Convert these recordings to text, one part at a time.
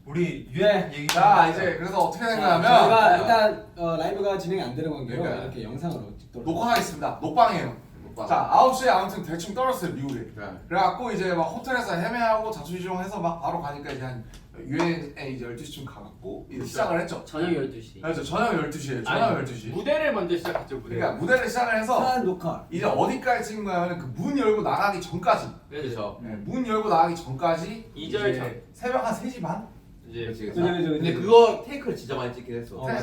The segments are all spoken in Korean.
우리 유행 얘기 자 이제 그래서 어떻게 된 거냐면 저희가 일단 라이브가 진행이 안 되는 관계로 그러니까. 이렇게 영상으로 찍도록 녹화하겠습니다. 녹방이에요. 녹방. 자 9시에 아무튼 대충 떨었어요 미국에. 네. 그래갖고 이제 막 호텔에서 헤매하고 자초지종해서 막 바로 가니까 이제 한 유엔에 이제 12시쯤 가갖고 이제 시작을 했죠. 저녁 12시. 그렇죠. 저녁 12시에 저녁 12시. 무대를 먼저 시작했죠. 무대. 그러니까 무대를 시작을 해서 한 녹화 이제 어디까지 찍은 거냐면 그 문 열고 나가기 전까지. 그렇죠. 네, 문 열고 나가기 전까지 이절 이제 전. 새벽 한 3시 반? 이제 그죠. 근데 그거 테이크를 진짜 많이 찍긴 했어. 한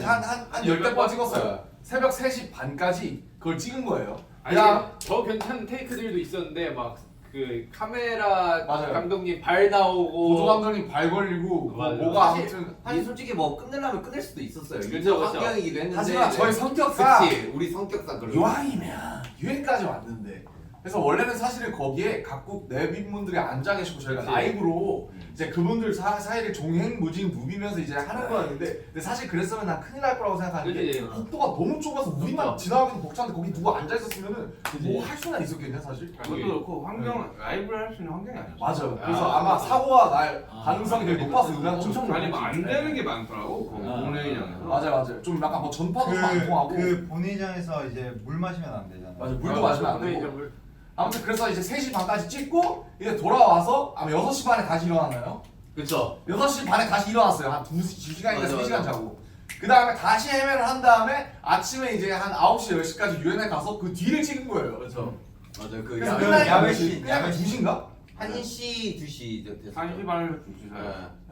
10대 번 찍었어요. 새벽 3시 반까지 그걸 찍은 거예요. 아니 그냥 더 괜찮은 테이크들도 있었는데 막 그 카메라 맞아요. 감독님 발 나오고 보조 감독님 발 걸리고 맞아요. 뭐가 사실- 아무튼 사실 솔직히 뭐 끝내려면 끝낼 수도 있었어요. 그쵸, 인적 그쵸. 환경이기도 했는데. 하지만 저희 성격상 그치 우리 성격상 그런. 이왕이면 유엔까지 왔는데 그래서 원래는 사실은 거기에 각국 내빈분들이 앉아 계시고 저희가 그치. 라이브로 이제 그분들 사이를 종횡무진 누비면서 이제 하는 거였는데 근데 사실 그랬으면 난 큰일 날 거라고 생각하는 게 그치. 복도가 너무 좁아서 우리만 지나가기도 벅찬데 거기 누가 앉아 있었으면은 그치. 뭐 할 수나 있었겠냐 사실. 그것도 그렇고 환경 라이브를 할 수 있는 환경이 아니었어. 맞아요. 그래서 아마 사고가 날 가능성이 되게 높아서 음향 쪽. 아니 뭐안 되는 게 많더라고. 본회의장에서. 맞아요. 좀 약간 뭐 전파도 안 통하고. 그 본회의장에서 이제 물 마시면 안 되잖아. 맞아 물도 마시면 안 되고. 물. 아무튼 그래서 이제 3시 반까지 찍고 이제 돌아와서 아마 6시 반에 다시 일어났나요? 그쵸. 6시 반에 다시 일어났어요. 한 2시간인가 맞아, 3시간 맞아. 자고. 그 다음에 다시 헤매를 한 다음에 아침에 이제 한 9시, 10시까지 유엔에 가서 그 뒤를 찍은 거예요. 그렇죠. 맞아 그 그래서 야외 끝나니까 야외 몇 씬, 시? 끝나니까 야외 씬. 2시인가? 1시 2시 됐어. 1시 반에서 2시 사이.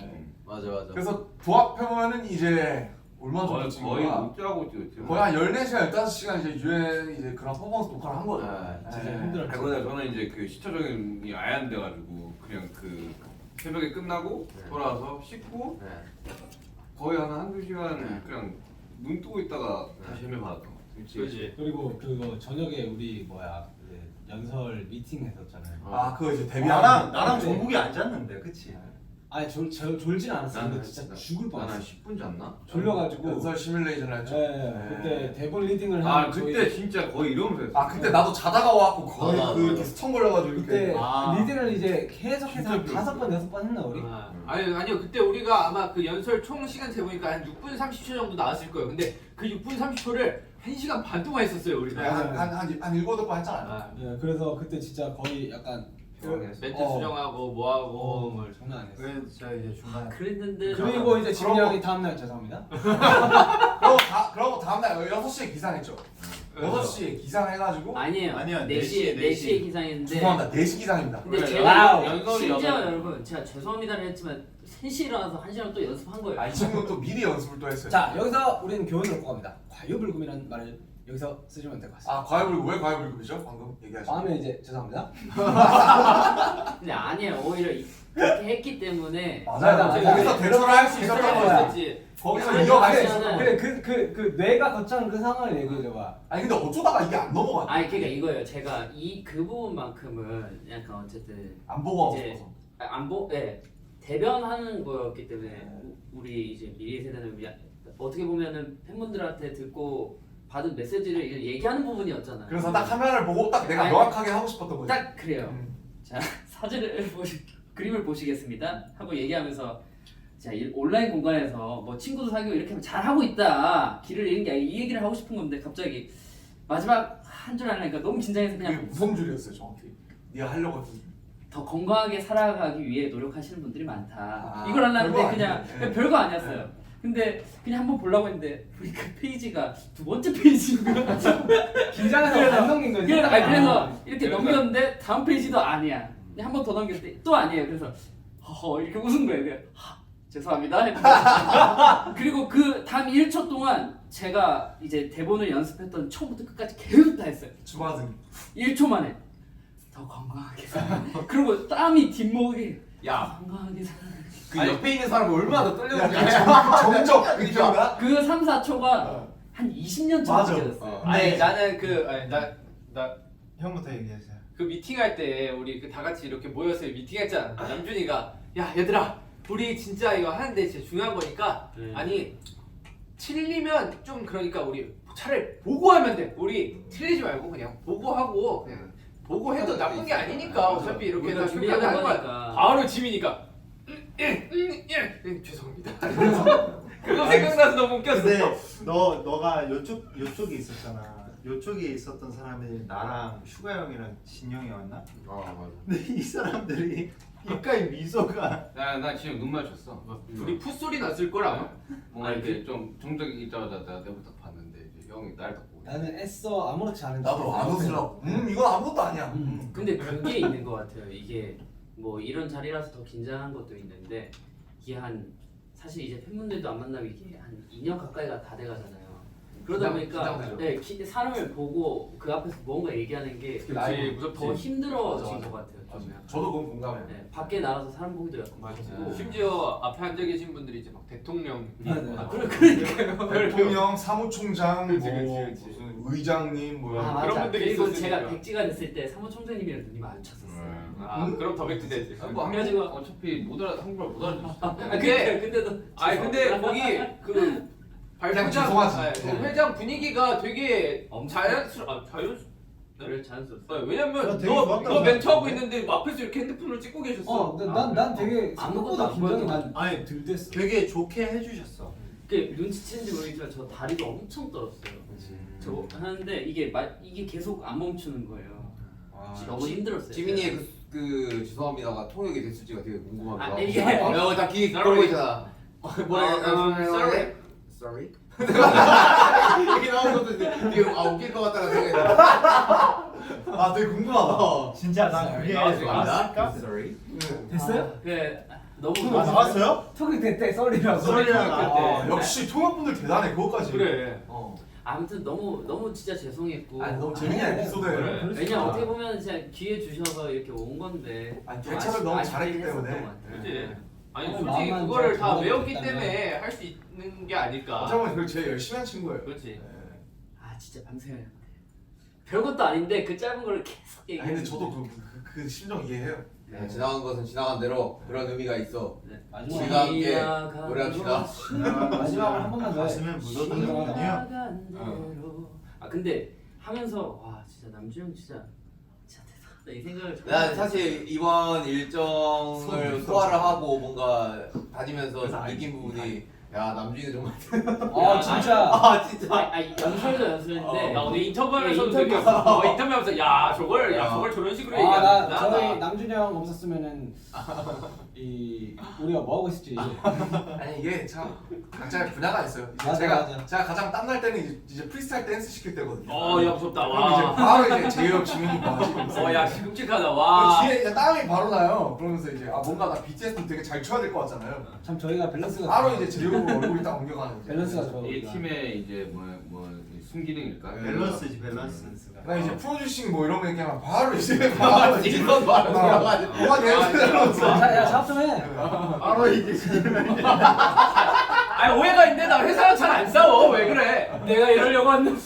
네. 맞아. 그래서 부합해보면은 이제 얼마 정도 거의 찍은 거의 거야? 못 자고 찍었지. 거의 한 14시간, 15시간 이제 유엔 이제 그런 퍼포먼스 녹화를 한 거죠. 네, 진짜 네. 힘들었죠. 그러다 저는 이제 그 시차 적응이 아예 안 돼가지고 그냥 그 새벽에 끝나고 네. 돌아와서 씻고 네. 거의 한 한두 시간 네. 그냥 눈 뜨고 있다가 네. 다시 헤매 받았던 것 같아. 그렇지. 그리고 그거 저녁에 우리 이제 연설 미팅 했었잖아요. 아 그거 이제 데뷔하는 나랑 네. 정국이 앉았는데, 그치? 아니 졸진 않았어요. 근데 나는 진짜 죽을 나는 뻔했어. 10분 잤나? 졸려가지고. 연설 시뮬레이션을 했죠. 네, 그때 대본 리딩을 아 한 그때 진짜 거의 이러면서 했어. 아 그때 나도 자다가 와갖고 거의 아, 그 맞아. 이렇게 스턴 걸려가지고 그때 이렇게 리딩을 이제 계속해서 한 진짜 5번 6번 했나 우리? 아니요 그때 우리가 아마 그 연설 총 시간 재보니까 한 6분 30초 정도 나왔을 거예요. 근데 그 6분 30초를 1시간 반 동안 했었어요 우리가. 네, 한 7번 했잖아요. 아, 네, 그래서 그때 진짜 거의 약간 멘트 어. 수정하고 뭐하고 뭘. 장난 아니었어. 그래서 제가 이제 중간에 그랬는데 그리고 이제 지민이 그러고- 형이 다음날 죄송합니다. 그러고 다음날 6시에 기상했죠. 6시에 기상해가지고 아니에요. 아니요, 4시에 4시에 기상했는데. 죄송합니다. 4시 기상입니다. 근데 그래, 제가 연설이 심지어 여덟- 여러분 제가 죄송합니다를 했지만 3시에 일어나서 1시간 또 연습한 거예요. 아, 이 친구는 또 미리 연습을 또 했어요. 자 여기서 우리는 교훈을 얻고 갑니다. 과유불급이라는 말을 여기서 쓰시면 될 것 같습니다. 아 과외불급 왜 과외불급이죠? 방금 얘기하신. 다음에 이제 죄송합니다. 근데 아니에요. 오히려 그렇게 했기 때문에 맞아요. 맞아요. 거기서 대처를 할 수 있었던 대처를 거야. 있었지. 거기서 아니, 이어갈 수 아니, 있었던 아니. 거야. 그래 그 뇌가 거쳐한 그 상황을 얘기해줘봐. 아니 근데 어쩌다가 이게 안 넘어갔네. 아니 그러니까 이거예요. 제가 그 부분만큼은 약간 어쨌든 안 보고 하고 이제 싶어서. 예 대변하는 거였기 때문에 우리 이제 미래 세대는 어떻게 보면은 팬분들한테 듣고 받은 메시지를 얘기하는 부분이었잖아요. 그래서 딱 카메라를 보고 딱 내가 아니, 명확하게 하고 싶었던 거지. 딱 그래요. 음. 자 사진을 그림을 보시겠습니다 하고 얘기하면서 자 온라인 공간에서 뭐 친구도 사귀고 이렇게 하면 잘하고 있다 길을 잃은 게 아니라 이 얘기를 하고 싶은 건데 갑자기 마지막 한 줄 하려니까 너무 긴장해서 그게 그냥 무슨 줄이었어요 정확히. 네가 하려고 했던 줄. 더 건강하게 살아가기 위해 노력하시는 분들이 많다 아, 이걸 하려는데 별거 그냥 아니네. 네. 별거 아니었어요. 근데 그냥 한번 보려고 했는데 우리 그 페이지가 2번째 페이지인 거야. 긴장해서 안 넘긴 거지. 그래서 이렇게 그래서- 넘겼는데 다음 페이지도 아니야. 한 번 더 넘겼는데 또 아니에요. 그래서 허허 이렇게 웃은 거예요. 그냥 죄송합니다. 했는데 그리고 그 다음 1초 동안 제가 이제 대본을 연습했던 처음부터 끝까지 계속 다 했어요. 주마등. 1초 만에 더 건강하게 살아. 그리고 땀이 뒷목이 야, 건강하게 살아. 그 옆에 있는 사람이 얼마나 더 떨렸는지. 정적 그 기억나? 그 3, 4초가 어. 한 20년 전 맞아. 느껴졌어요. 아니 나는 나 형부터 얘기하세요. 그 미팅할 때 우리 그 다 같이 이렇게 모여서 미팅했잖아. 남준이가 야 얘들아 우리 진짜 이거 하는데 진짜 중요한 거니까 아니 틀리면 좀 그러니까 우리 차라리 보고 하면 돼. 우리 틀리지 말고 그냥 보고 하고 그냥 보고 해도 나쁜 게 아니니까 어차피 이렇게 우리가 다 준비하는 하는 거야. 거니까. 바로 지민이가 죄송합니다. 그거 생각나서 너무 웃겼어. 근데 너가 요쪽에 있었잖아. 요쪽에 있었던 사람이 나랑 슈가 형이랑 진영이 왔나? 아 맞아. 근데 이 사람들이 입가에 미소가 나 지금 눈 맞췄어. 둘이 풋소리 났을 걸 아마. 뭔가 이렇게 좀 정적이 있자마자 내가 내부터 봤는데 이제 형이 날 딱 보고. 나는 애써 아무렇지 않은 나도 안 웃으려고. 이건 아무것도 아니야. 근데 그게 있는 것 같아요. 이게 뭐 이런 자리라서 더 긴장한 것도 있는데 이게 사실 이제 팬분들도 안 만나면 이게 한 2년 가까이가 다 돼가잖아요. 그러다 보니까 긴장되죠. 사람을 보고 그 앞에서 뭔가 얘기하는 게 그렇지 무섭지. 더 힘들어진 맞아, 것 같아요. 좀 약간. 저도 그건 공감해요. 네, 밖에 나가서 사람 보기도 약간 무섭고. 심지어 앞에 앉아 계신 분들이 이제 막 대통령. 그러니까요. 대통령, 사무총장, 그치, 뭐 그치, 그치. 무슨 의장님 뭐 아, 그런 맞아. 분들이 그리고 있었으니까. 제가 백지가 됐을 때 사무총장님이랑 눈이 마주쳤었어요. 아 그럼 더 백지되지. 뭐 그래가지고- 어차피 한국말 못 알아듣지. 근데 근데도 근데 거기 그 그냥 발표장 죄송하지. 그 회장 분위기가 되게 엄청- 자연스러워. 그래 자연스럽어. 왜냐면 되게 너 좋았다고 멘트하고 생각해. 있는데 앞에서 이렇게 핸드폰을 찍고 계셨어. 난 되게 아무것도 생각보다 안 긴장이 보여도 난 아니 덜 됐어. 되게 좋게 해주셨어. 그 눈치챘는지 모르겠지만 저 다리가 엄청 떨었어요. 저 하는데 이게 계속 안 멈추는 거예요. 너무 힘들었어요. 지민이의 그 죄송합니다가 통역이 됐을지가 되게 궁금하기도 하고. 이게 다 귀 걸고 있잖아. sorry. Sorry. 이렇게 나오는 것도 되게 웃길 것 같다는 생각이 들어. 아 되게 궁금하다. 진짜 난 그게 나왔을까? Sorry. 됐어요? 너무 아 나왔어요? 톡이 됐대 썰이라고. 썰이라고. 아, 역시 통역분들 대단해 그것까지. 그래. 아무튼 너무 진짜 죄송했고. 아니 너무 재밌는 에피소드예요. 그래. 왜냐 어떻게 보면 진짜 기회 주셔서 이렇게 온 건데. 아니, 좀 대처를 너무 아쉽긴 잘했기 했었던 때문에. 것 같아요. 그렇지. 아니 어, 솔직히 마음만 그거를 잘 다 외웠기 잡아줬다면. 때문에 할 수 있는 게 아닐까. 어차피 그걸 제일 열심히 한 친구예요. 그렇지. 네. 아 진짜 밤새야 돼. 별것도 아닌데 그 짧은 거를 계속 아니 얘기해. 근데 저도 그 심정 이해해요. 네, 지나간 것은 지나간 대로 그런 의미가 있어. 마지막 우리가 함께 노래합시다. 마지막으로 한 번만 더 해. 가슴에 묻어두는군요. 지나간 대로. 아 근데 하면서 와 진짜 남주형 진짜 대단하다 이 생각을 정말 난 사실 이번 일정을 소화를 하고 뭔가 다니면서 느낀 부분이 야 남준이 정말 아 진짜. 아 진짜 연설도 연설인데 나 오늘 인터뷰하면서도 네, 인터뷰. 느꼈어. 인터뷰하면서 야 저걸 저런 식으로 나 얘기하는구나. 저희 남준이 형 없었으면은 우리가 뭐 하고 있을지. 아니 이게 참 각자의 분야가 있어요. 이제 맞아, 제가 맞아. 가장 땀날 때는 이제 프리스타일 댄스 시킬 때거든요. 야 무섭다. 그럼 이제 와. 바로 이제 제이홉 지민이 봐. 야 시금직하다. 와. 뒤에 이제 땀이 바로 나요. 그러면서 이제 뭔가 나 BTS도 되게 잘 춰야 될 것 같잖아요. 참 저희가 밸런스가 바로 이제 제이홉 얼굴이 딱 옮겨가는 거죠. 밸런스가 좋아. 이 우리가. 팀의 이제 뭐 순기능일까? 밸런스지 밸런스가. 나 이제 프로듀싱 뭐 이런 거 얘기하면 바로 이제 바로 이제 이건 바로 들어가지고. 뭐가 내려서 야 작업 좀 해. 바로 이게 아니 오해가 있는데 나 회사랑 잘 안 싸워. 왜 그래? 내가 이러려고 했는데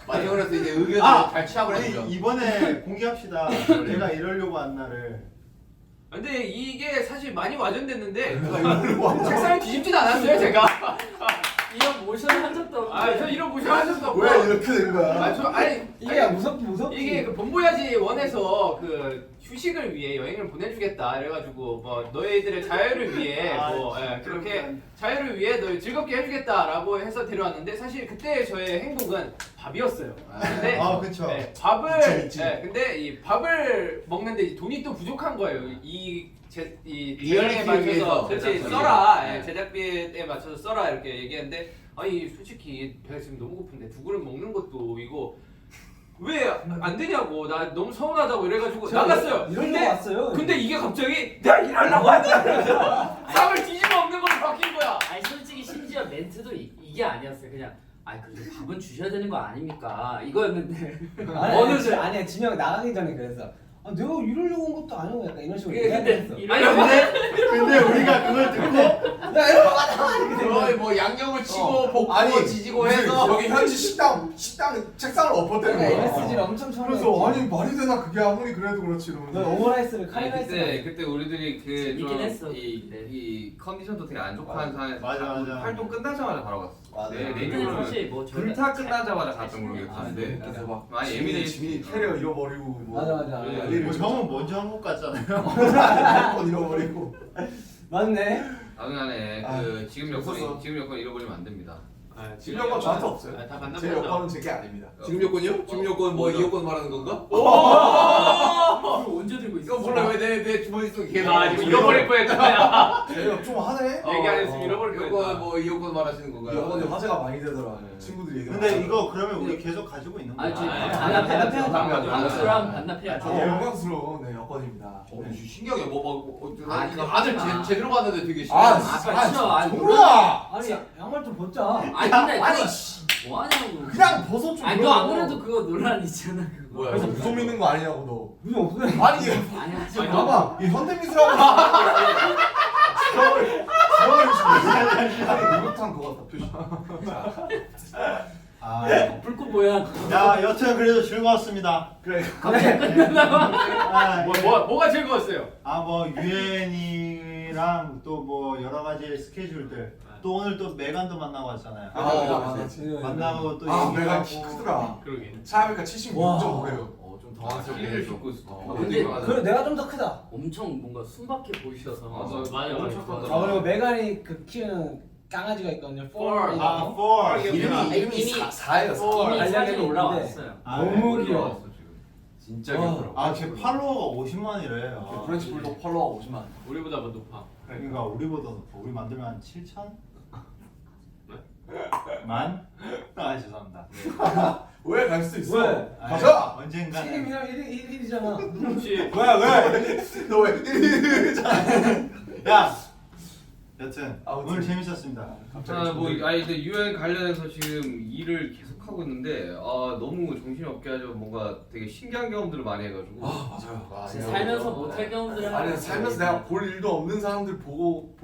많이 그래서 이제 의견을 잘 취합을 해주죠. 이번에 공개합시다. 내가 이러려고 한 날을. 근데 이게 사실 많이 와전됐는데 내가 이러려고 한 책상을 뒤집진 않았어요 제가. 이런 모션을 한 적도 없는데 저 이런 모션 한 적도 없고. 왜 이렇게 된 거야? 아니 이게 무섭지. 이게 그 본보야지 원에서 그 휴식을 위해 여행을 보내주겠다 이래가지고 뭐 너희들의 자유를 위해 뭐 그렇게 자유를 위해 너 즐겁게 해주겠다라고 해서 데려왔는데 사실 그때 저의 행복은 밥이었어요. 근데 그쵸. 밥을 그치. 근데 이 밥을 먹는데 이 돈이 또 부족한 거예요. 이 리얼리티에 제작비에 맞춰서 위해서. 그렇지 제작비에. 써라. 네. 제작비에 맞춰서 써라 이렇게 얘기했는데 아니 솔직히 배가 지금 너무 고픈데 두 그릇 먹는 것도 이거 왜 안 되냐고 나 너무 서운하다고 이래가지고 나갔어요. 이러려고 왔어요. 근데 이게 갑자기 내가 일하려고 하냐 쌈을 뒤집어 엎는 걸로 바뀐 거야. 아니 솔직히 심지어 멘트도 이게 아니었어요. 그냥 그래도 밥은 주셔야 되는 거 아닙니까? 이거였는데 아니야 진영 나가기 전에 그랬어. 내가 이러려고 온 것도 아니고 약간 이런 식으로 근데 얘기했어. 아니 근데 우리가 그걸 듣고 야 이러고 가자 이렇게 된 거야. 거의 뭐 양념을 치고 볶고 아니, 지지고 무슨 해서 여기 현지 식당 책상을 엎었대는 내가 거야. MSG를 엄청 처음에. 그래서 아니 말이 되나 그게 아무리 그래도 그렇지 너 이러면서. 오므라이스를 아니, 카레라이스. 그때 우리들이 재밌긴 했어. 이 컨디션도 되게 안 좋고 한 상황에서 맞아. 활동 끝나자마자 바로 갔어. 맞아. 내 근데 내용을 사실 뭐 저희가 불타 끝나자마자 갔던 모르겠는데 그래서 막 많이 예민해. 지민이 캐리어 잃어버리고 뭐 맞아. 난리 뭐 났죠. 형은 먼저 한국 갔잖아요. 핸드폰 잃어버리고. 맞네. 당연하네. 아, 그 지금 없었어. 여권 잃어버리면 안 됩니다. 지금 여권 저한테 없어요. 다 제 만나보죠. 여권은 제게 아닙니다. 지금 요건이요? 지금 요건 뭐 이 요건 말하는 건가? 이거 언제 들고 있어? 이거 몰라 왜내 주머니 속에 계속 아 지금 잃어버릴 뻔했다. 제가 좀 하네. 얘기 안 했으면 잃어버릴 요건 뻔했다. 뭐 이 요건 말하시는 건가요? 여권이 화제가 많이 되더라. 네. 친구들이 얘기. 근데 이거 그러면 우리 계속 가지고 있는 거야. 아니 저희 아니, 반납해야죠. 아니, 방수랑 반납해야죠. 되게 영광스러운 네, 여권입니다. 네. 신기하게 아니, 그거 다들 하지 마. 제대로 봤는데 되게 아, 신기하네. 싫어. 아니 정우야! 아니 양말 좀 벗자. 아니 근데 아니, 뭐 하냐고. 그냥 벗어 좀. 아니 너 아무래도 그거 논란 있잖아 그거. 뭐야? 그래서 무속 믿는 거 아니냐고 무슨 없어요. 너. 아니 아니 하지 아니, 마. 봐봐 이 현대미술하고 아니 목욕탕 그거 같다 표시. 아, 불꽃 뭐야? 야, 여튼 그래도 즐거웠습니다. 그래. 아, 뭐가 즐거웠어요? 뭐 유엔이랑 또 뭐 여러 가지 스케줄들. 또 오늘 또 메간도 만나고 왔잖아요. 만나고 또 내가 얘기하고. 키 크더라. 그러게. 차이가 76.5래요. 좀 당황스럽게 키를 했어. 줬고 있어. 근데 그 내가 좀 더 크다. 엄청 뭔가 숨밖에 보이셔서. 맞아. 아 그리고 메간이 그 키우는 강아지가 있거든요. Four. 아, 4. 이름이 4예요. 이미 알약이 사진 있는데. 올라왔어요. 너무 귀여워. 올라왔어, 지금. 진짜 귀엽더라. 아, 제 팔로워가 50만이래. 아, 프렌치 불독 펄러가 50만. 우리보다 뭐 높아. 그러니까 우리보다 높아. 우리 만들면 한 7천? 만? 아, 죄송합니다. 왜 갈 수 있어? 왜? 가자. 언젠가는. 책임이랑 1일이잖아. 그렇지. 왜? 너 왜? 야! 여튼 아무튼. 오늘 재밌었습니다. 근데 유엔 관련해서 지금 일을 계속 하고 있는데 너무 정신이 없게 하죠. 뭔가 되게 신기한 경험들을 많이 해가지고. 맞아요. 살면서 못할 경험들을 아니 하고 살면서 있어요. 내가 볼 일도 없는 사람들 보고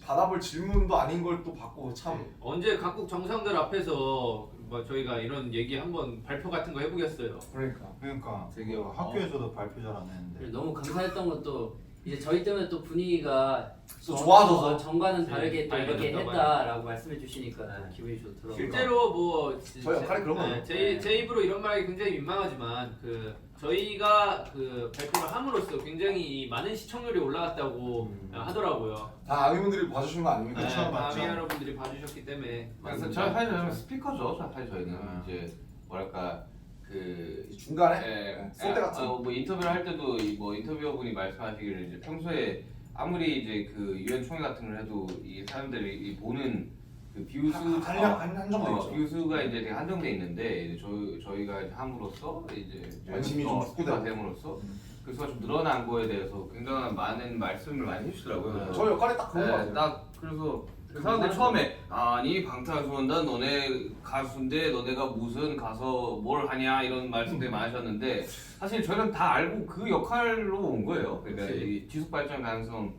받아볼 질문도 아닌 걸 또 받고 참. 언제 각국 정상들 앞에서 뭐 저희가 이런 얘기 한번 발표 같은 거 해보겠어요. 그러니까. 되게 학교에서도 발표 잘 안 했는데. 그리고 너무 감사했던 것도 이제 저희 때문에 또 분위기가 또 좋아져서. 전과는 다르게 또 네, 이렇게 많이 했다라고 말씀해 주시니까 기분이 좋더라고요. 실제로 뭐 저희 역할이 그런 거예요. 제 입으로 이런 말이 굉장히 민망하지만 그 저희가 그 발표를 함으로써 굉장히 많은 시청률이 올라갔다고 하더라고요. 다 악의분들이 봐주신 거 아닙니까? 그쵸, 네, 맞죠. 마미 여러분들이 봐주셨기 때문에 그래서 사실 저희는 스피커죠. 사실 저희는 이제 뭐랄까 그 중간에 쏠때 같은. 뭐 인터뷰를 할 때도 뭐 인터뷰어분이 말씀하시기를 이제 평소에 아무리 이제 그 유엔 총회 같은 걸 해도 이 사람들이 이 보는 그 뷰수 한정돼 있죠. 뷰수가 이제 되게 한정돼 있는데 이제 저희가 이제 함으로써 이제 관심이 좀 확대가 됨으로써 그 수가 좀 늘어난 거에 대해서 굉장히 많은 말씀을 많이 해주시더라고요. 저 역할이 딱 그런 거 같아요. 딱 그래서 그 사람들 처음에 아니 방탄소년단 너네 가수인데 너네가 무슨 가서 뭘 하냐 이런 말씀들이 많으셨는데 사실 저희는 다 알고 그 역할로 온 거예요. 그러니까 이 지속 발전 가능성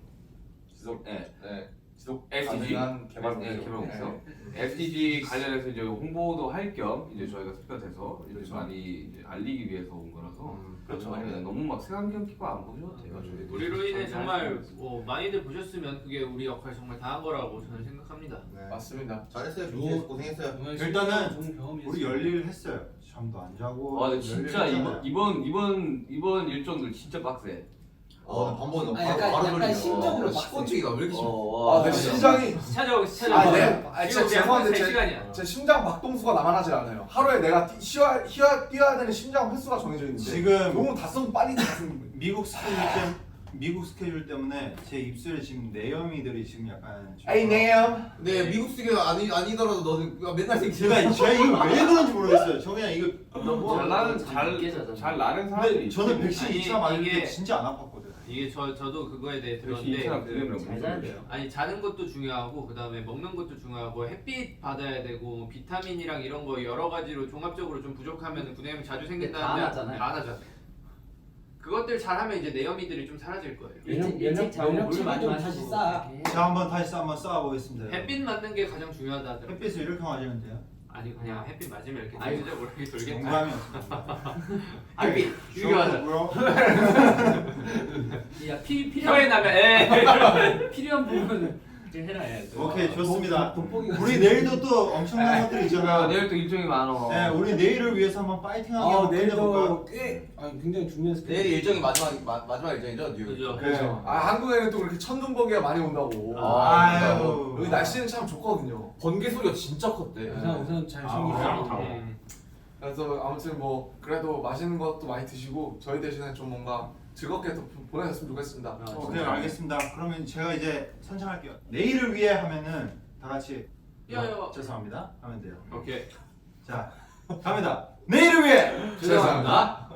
지속 SDG 가능한 개발 개발공사 SDG 관련해서 이제 홍보도 할 겸 이제 저희가 스피커돼서 이제 많이 이제 알리기 위해서 온 거라서 그렇죠. 너무 막 색안경 끼고 안 보셔도 돼요. 저희들이. 우리로 인해 잘 정말 살고 있어요. 많이들 보셨으면 그게 우리 역할 정말 다한 거라고 저는 생각합니다. 네. 맞습니다. 잘했어요. 준비해서 고생했어요. 일단은 좋은 경험이었어요. 우리 열일 했어요. 잠도 안 자고. 와, 근데 진짜 열일 했잖아요. 이번 일정들 진짜 빡세. 밥 먹는 거 아니, 약간 심적으로 식곤증이가 왜 이렇게 심해? 내 심장이 찾아오고 진짜 죄송한데 제 시간이야. 제 심장 박동수가 나만하지 않아요. 하루에 내가 뛰어야 되는 심장 횟수가 정해져 있는데 지금 너무 닷선 빨리 닿습니다. 미국 스케줄 때문에 제 입술에 지금 내염이들이 지금 약간 좀- 네, 미국 스케줄 아니더라도 너는 맨날 제가 제가 이거 왜 그런지 모르겠어요. 저 그냥 이거 너무 잘 나는 느껴져서. 잘 나는 사람들이. 근데 저는 백신 아니, 2차 맞을 때 이게- 진짜 안 아팠거든요. 이게 저도 그거에 대해 백신 들었는데 2차 잘 자야 돼요. 아니 자는 것도 중요하고 그다음에 먹는 것도 중요하고 햇빛 받아야 되고 비타민이랑 이런 거 여러 가지로 종합적으로 좀 부족하면 분해염 자주 생긴다는데 다 나잖아요. 다 나잖아요. 그것들 잘하면 이제 내염이들이 좀 사라질 거예요. 일찍 자고 물 면역력이 많이 좀 마시고. 다시 쌓아. 자 한번 다시 한번 쌓아보겠습니다. 햇빛 맞는 게 가장 중요하다 하더라고요. 햇빛을 이렇게 맞으면 돼요. 아니 그냥 햇빛 맞으면 이렇게 아니, 진짜 모르게 돌겠다. 농담이었습니다. 햇빛 이게 맞아. 야 필요한 혀에 나면 에 필요한 부분은 그렇게 해라 해야지. 오케이 좋습니다. 돋보기가 우리 내일도 또 엄청난 것들이 있잖아. 내일 또 일정이 많어. 네, 우리 내일을 위해서 한번 파이팅하게 한번 끝내볼까요? 내일도 꽤 굉장히 중요한 스케줄. 내일 일정이 마지막 일정이죠, 뉴욕. 그죠. 그렇죠. 한국에는 또 그렇게 천둥번개가 많이 온다고. 아유. 여기 날씨는 참 좋거든요. 번개 소리가 진짜 컸대. 우선 잘 아, 챙기세요. 그래서 아무튼 뭐 그래도 맛있는 것도 많이 드시고 저희 대신에 좀 뭔가 즐겁게 또 보내셨으면 좋겠습니다. 오케이 알겠습니다. 그러면 제가 이제 선창할게요. 내일을 위해 하면은 다 같이 야야. 죄송합니다 하면 돼요. 오케이. 자 갑니다. 내일을 위해 죄송합니다.